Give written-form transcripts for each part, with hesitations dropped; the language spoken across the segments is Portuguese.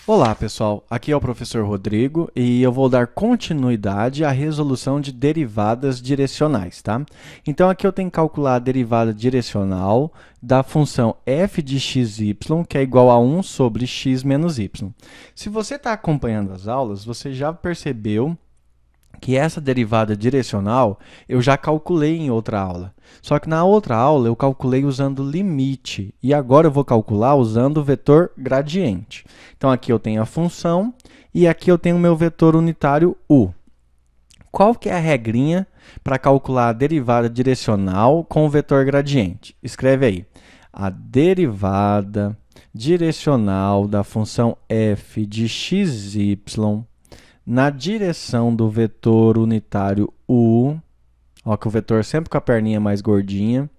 Olá, pessoal. Aqui é o professor Rodrigo e eu vou dar continuidade à resolução de derivadas direcionais, tá? Então, aqui eu tenho que calcular a derivada direcional da função f de xy, que é igual a 1 sobre x menos y. Se você está acompanhando as aulas, você já percebeu que essa derivada direcional eu já calculei em outra aula. Só que na outra aula eu calculei usando limite e agora eu vou calcular usando o vetor gradiente. Então aqui eu tenho a função e aqui eu tenho o meu vetor unitário u. Qual que é a regrinha para calcular a derivada direcional com o vetor gradiente? Escreve aí. A derivada direcional da função f de xy na direção do vetor unitário u, ó, que o vetor sempre com a perninha mais gordinha,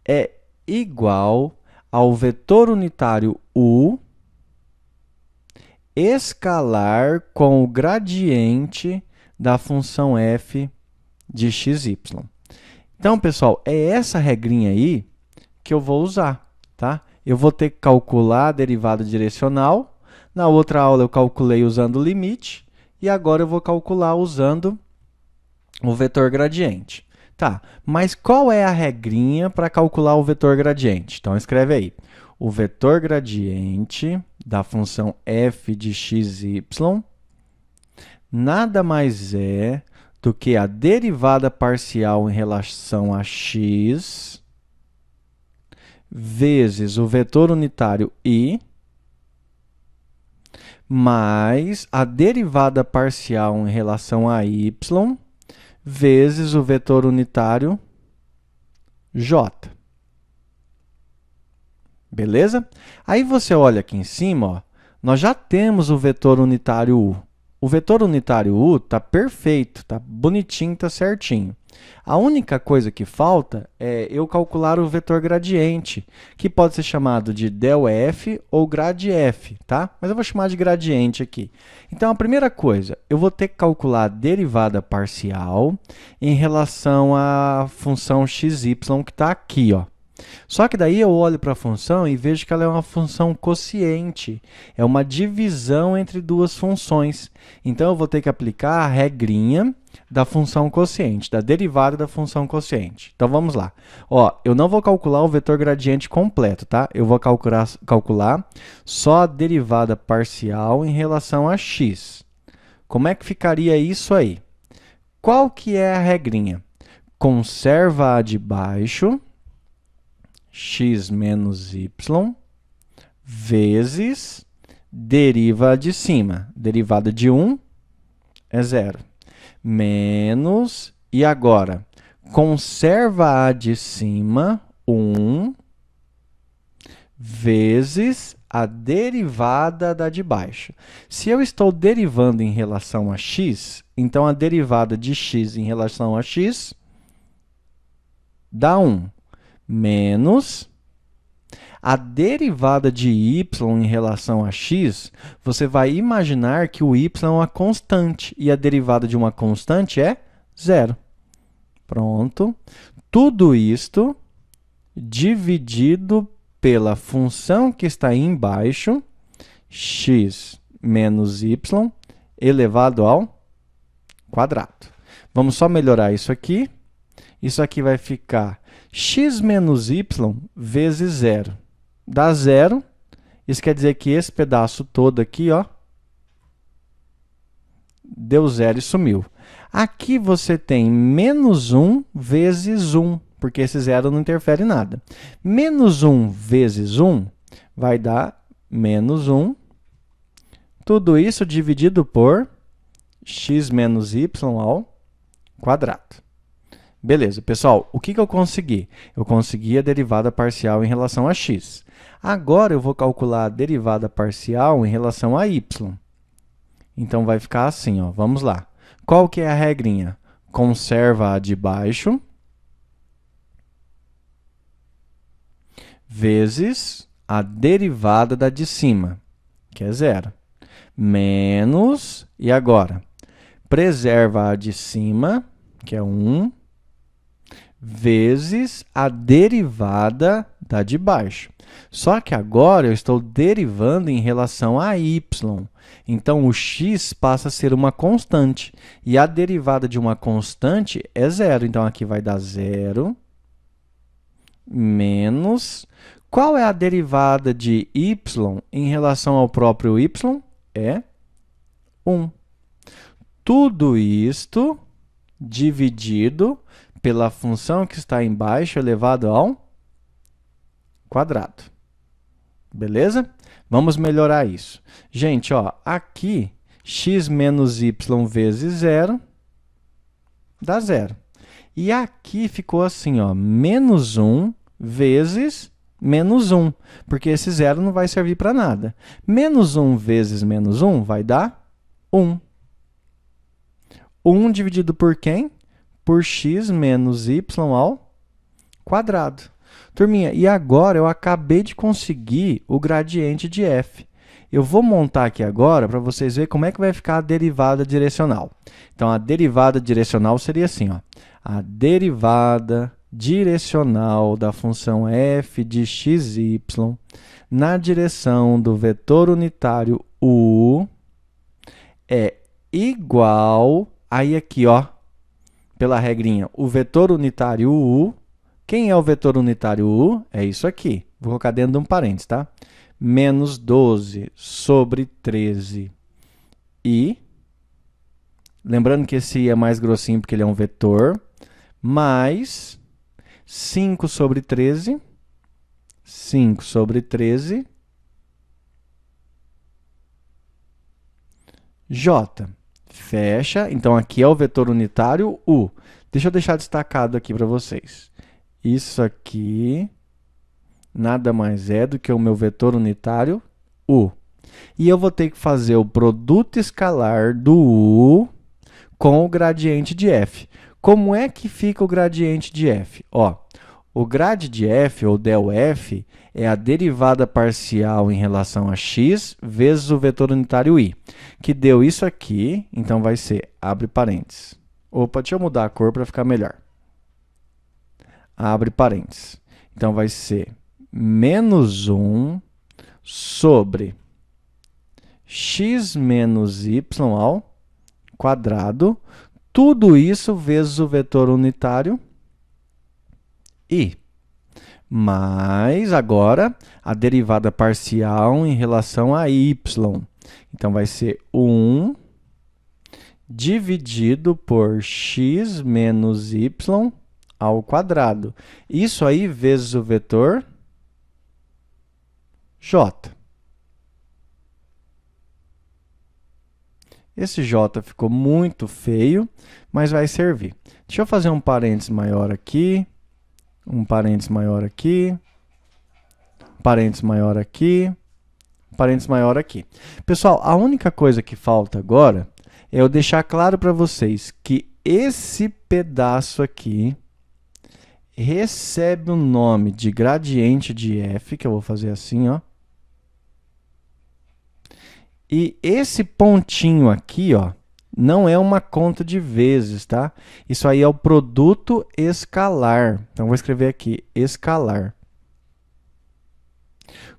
é igual ao vetor unitário u escalar com o gradiente da função f de xy. Então, pessoal, é essa regrinha aí que eu vou usar, tá? Eu vou ter que calcular a derivada direcional. Na outra aula eu calculei usando o limite. E agora eu vou calcular usando o vetor gradiente. Tá, mas qual é a regrinha para calcular o vetor gradiente? Então, escreve aí. O vetor gradiente da função f de xy nada mais é do que a derivada parcial em relação a x vezes o vetor unitário i mais a derivada parcial em relação a y vezes o vetor unitário j. Beleza? Aí você olha aqui em cima, ó, nós já temos o vetor unitário u. O vetor unitário u está perfeito, está bonitinho, está certinho. A única coisa que falta é eu calcular o vetor gradiente, que pode ser chamado de ∇f ou grad_f, tá? Mas eu vou chamar de gradiente aqui. Então, a primeira coisa, eu vou ter que calcular a derivada parcial em relação à função xy que está aqui, ó. Só que daí eu olho para a função e vejo que ela é uma função quociente, é uma divisão entre duas funções. Então, eu vou ter que aplicar a regrinha da função quociente, da derivada da função quociente. Então, vamos lá. Ó, eu não vou calcular o vetor gradiente completo, tá? Eu vou calcular só a derivada parcial em relação a x. Como é que ficaria isso aí? Qual que é a regrinha? Conserva a de baixo, x menos y, vezes deriva a de cima. Derivada de 1 é 0. Menos, e agora, conserva a de cima, 1, vezes a derivada da de baixo. Se eu estou derivando em relação a x, então a derivada de x em relação a x dá 1. Menos a derivada de y em relação a x, você vai imaginar que o y é uma constante, e a derivada de uma constante é 0. Pronto. Tudo isto dividido pela função que está aí embaixo, x menos y elevado ao quadrado. Vamos só melhorar isso aqui. Isso aqui vai ficar x menos y vezes 0. Dá 0. Isso quer dizer que esse pedaço todo aqui, ó, deu 0 e sumiu. Aqui você tem menos 1 vezes 1, porque esse 0 não interfere em nada. Menos 1 vezes 1 vai dar menos 1. Tudo isso dividido por x menos y ao quadrado. Beleza, pessoal, o que eu consegui? Eu consegui a derivada parcial em relação a x. Agora, eu vou calcular a derivada parcial em relação a y. Então, vai ficar assim, ó. Vamos lá. Qual que é a regrinha? Conserva a de baixo vezes a derivada da de cima, que é 0. Menos, e agora? Preserva a de cima, que é 1, vezes a derivada da de baixo. Só que agora eu estou derivando em relação a y. Então, o x passa a ser uma constante. E a derivada de uma constante é zero. Então, aqui vai dar zero menos... Qual é a derivada de y em relação ao próprio y? É 1. Tudo isto dividido pela função que está embaixo elevado ao quadrado. Beleza? Vamos melhorar isso. Gente, ó, aqui, x menos y vezes zero dá zero. E aqui ficou assim, ó, menos 1 vezes menos 1, porque esse zero não vai servir para nada. Menos 1 vezes menos 1 vai dar 1. 1 dividido por quem? Por x menos y ao quadrado. Turminha, e agora eu acabei de conseguir o gradiente de f. Eu vou montar aqui agora para vocês verem como é que vai ficar a derivada direcional. Então, a derivada direcional seria assim, ó. A derivada direcional da função f de xy na direção do vetor unitário u é igual... Aí aqui, ó, pela regrinha, o vetor unitário u. Quem é o vetor unitário u? É isso aqui. Vou colocar dentro de um parênteses, tá? Menos 12 sobre 13 i. Lembrando que esse i é mais grossinho porque ele é um vetor. Mais 5 sobre 13. 5 sobre 13. J. Fecha. Então, aqui é o vetor unitário u. Deixa eu deixar destacado aqui para vocês. Isso aqui nada mais é do que o meu vetor unitário u. E eu vou ter que fazer o produto escalar do u com o gradiente de f. Como é que fica o gradiente de f? Ó, o grade de f, ou del f, é a derivada parcial em relação a x vezes o vetor unitário i, que deu isso aqui, então vai ser, abre parênteses. Opa, deixa eu mudar a cor para ficar melhor. Abre parênteses. Então, vai ser menos 1 sobre x menos y ao quadrado, tudo isso vezes o vetor unitário i. Mais, agora, a derivada parcial em relação a y. Então, vai ser 1 dividido por x menos y ao quadrado. Isso aí vezes o vetor j. Esse j ficou muito feio, mas vai servir. Deixa eu fazer um parênteses maior aqui, um parênteses maior aqui, parênteses maior aqui, parênteses maior aqui. Pessoal, a única coisa que falta agora é eu deixar claro para vocês que esse pedaço aqui recebe o nome de gradiente de f, que eu vou fazer assim, ó. E esse pontinho aqui, ó, não é uma conta de vezes, tá? Isso aí é o produto escalar. Então, vou escrever aqui, escalar.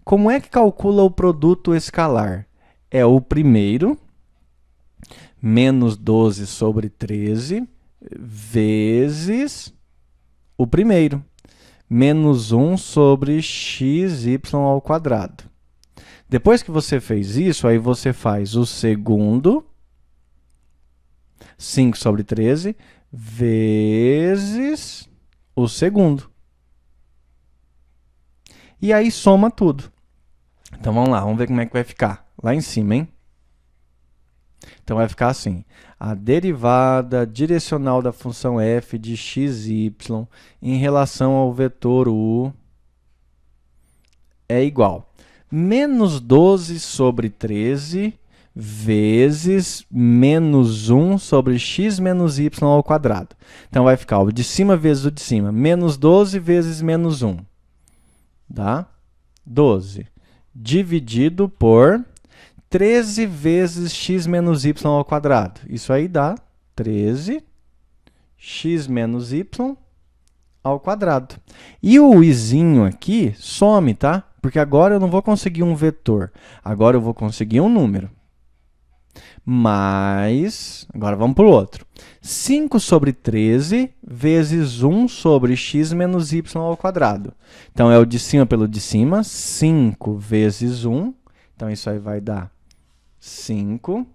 Como é que calcula o produto escalar? É o primeiro, menos 12 sobre 13, vezes o primeiro, menos 1 sobre xy ao quadrado. Depois que você fez isso, aí você faz o segundo, 5 sobre 13, vezes o segundo. E aí soma tudo. Então, vamos lá, vamos ver como é que vai ficar. Lá em cima, hein? Então, vai ficar assim. A derivada direcional da função f de xy em relação ao vetor u é igual a menos 12 sobre 13 vezes menos 1 sobre x menos y ao quadrado. Então, vai ficar o de cima vezes o de cima. Menos 12 vezes menos 1. Dá 12. Dividido por 13 vezes x menos y ao quadrado. Isso aí dá 13 x menos y ao quadrado. E o izinho aqui some, tá? Porque agora eu não vou conseguir um vetor, agora eu vou conseguir um número. Mais, agora vamos para o outro. 5 sobre 13 vezes 1 sobre x menos y ao quadrado. Então, é o de cima pelo de cima, 5 vezes 1. Então, isso aí vai dar 5.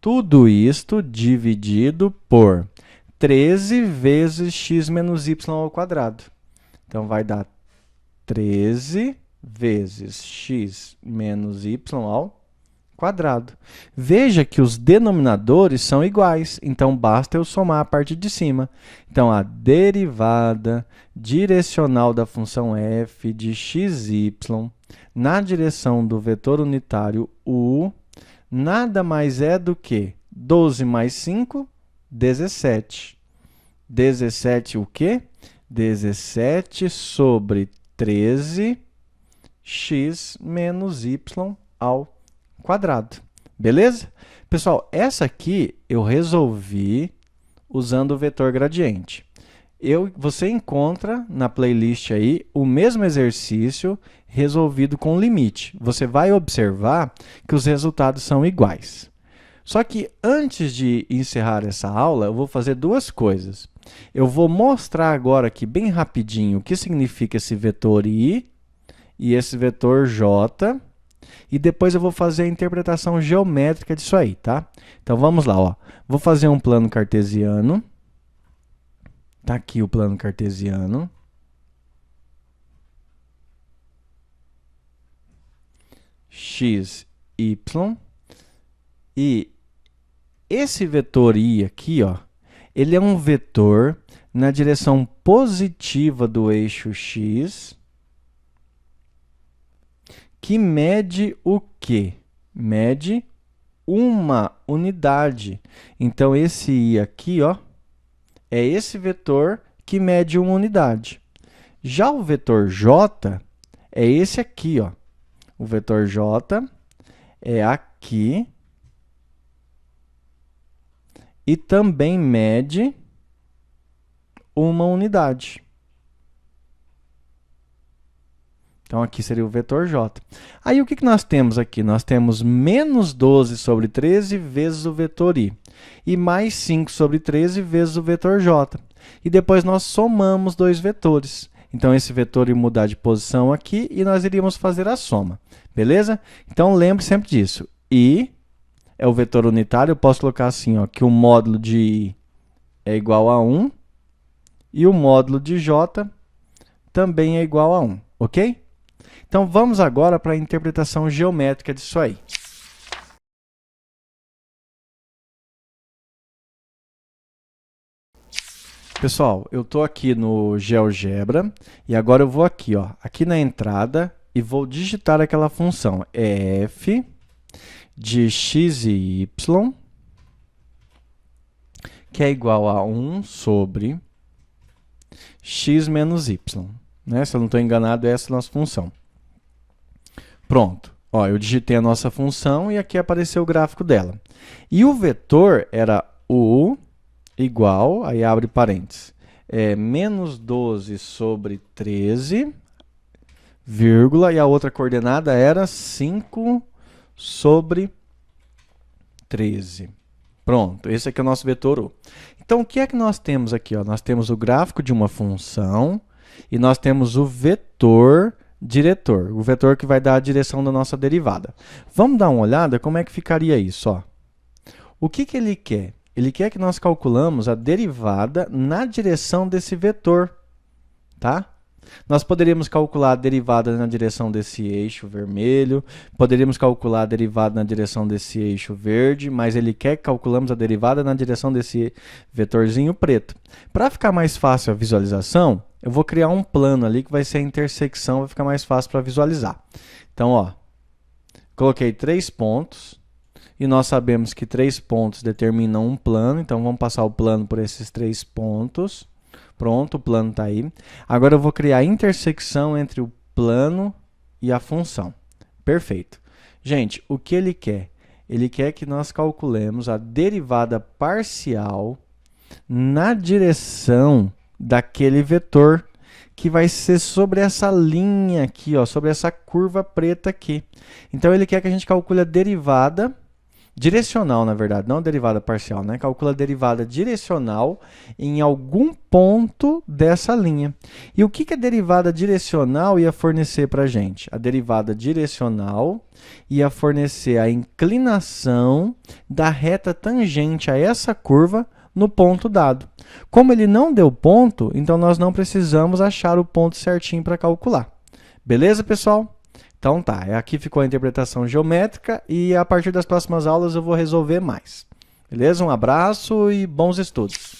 Tudo isto dividido por 13 vezes x menos y ao quadrado. Então, vai dar 13 vezes x menos y ao quadrado. Veja que os denominadores são iguais, então basta eu somar a parte de cima. Então, a derivada direcional da função f de xy na direção do vetor unitário u nada mais é do que 12 mais 5, 17. 17 o quê? 17 sobre 13 x menos y ao quadrado. Beleza? Pessoal, essa aqui eu resolvi usando o vetor gradiente. Você encontra na playlist aí o mesmo exercício resolvido com limite. Você vai observar que os resultados são iguais. Só que antes de encerrar essa aula, eu vou fazer duas coisas. Eu vou mostrar agora aqui bem rapidinho o que significa esse vetor i e esse vetor j. E depois eu vou fazer a interpretação geométrica disso aí, tá? Então, vamos lá, ó. Vou fazer um plano cartesiano. Tá aqui o plano cartesiano. X, y. E esse vetor i aqui, ó, ele é um vetor na direção positiva do eixo x, que mede o quê? Mede uma unidade. Então, esse i aqui, ó, é esse vetor que mede uma unidade. Já o vetor j é esse aqui, ó. O vetor j é aqui e também mede uma unidade. Então, aqui seria o vetor j. Aí, o que nós temos aqui? Nós temos menos 12 sobre 13 vezes o vetor i. E mais 5 sobre 13 vezes o vetor j. E depois nós somamos dois vetores. Então, esse vetor ia mudar de posição aqui e nós iríamos fazer a soma. Beleza? Então, lembre sempre disso. I é o vetor unitário. Eu posso colocar assim, ó, que o módulo de i é igual a 1. E o módulo de j também é igual a 1. Ok? Então, vamos agora para a interpretação geométrica disso aí. Pessoal, eu estou aqui no GeoGebra e agora eu vou aqui, ó, aqui na entrada e vou digitar aquela função f de x e y, que é igual a 1 sobre x menos y. Né? Se eu não estou enganado, essa é a nossa função. Pronto. Ó, eu digitei a nossa função e aqui apareceu o gráfico dela. E o vetor era u igual, aí abre parênteses, menos 12 sobre 13, vírgula, e a outra coordenada era 5 sobre 13. Pronto, esse aqui é o nosso vetor u. Então, o que é que nós temos aqui? Ó? Nós temos o gráfico de uma função e nós temos o vetor diretor, o vetor que vai dar a direção da nossa derivada. Vamos dar uma olhada como é que ficaria isso. Ó. O que ele quer? Ele quer que nós calculamos a derivada na direção desse vetor. Tá? Nós poderíamos calcular a derivada na direção desse eixo vermelho, poderíamos calcular a derivada na direção desse eixo verde, mas ele quer que calculamos a derivada na direção desse vetorzinho preto. Para ficar mais fácil a visualização, eu vou criar um plano ali que vai ser a intersecção, vai ficar mais fácil para visualizar. Então, ó, coloquei 3 pontos. E nós sabemos que 3 pontos determinam um plano, então vamos passar o plano por esses 3 pontos. Pronto, o plano está aí. Agora eu vou criar a intersecção entre o plano e a função. Perfeito. Gente, o que ele quer? Ele quer que nós calculemos a derivada parcial na direção daquele vetor que vai ser sobre essa linha aqui, ó, sobre essa curva preta aqui. Então, ele quer que a gente calcule a derivada direcional, na verdade, não a derivada parcial, né? Calcula a derivada direcional em algum ponto dessa linha. E o que a derivada direcional ia fornecer para a gente? A derivada direcional ia fornecer a inclinação da reta tangente a essa curva no ponto dado. Como ele não deu ponto, então nós não precisamos achar o ponto certinho para calcular. Beleza, pessoal? Então tá, aqui ficou a interpretação geométrica e a partir das próximas aulas eu vou resolver mais. Beleza? Um abraço e bons estudos!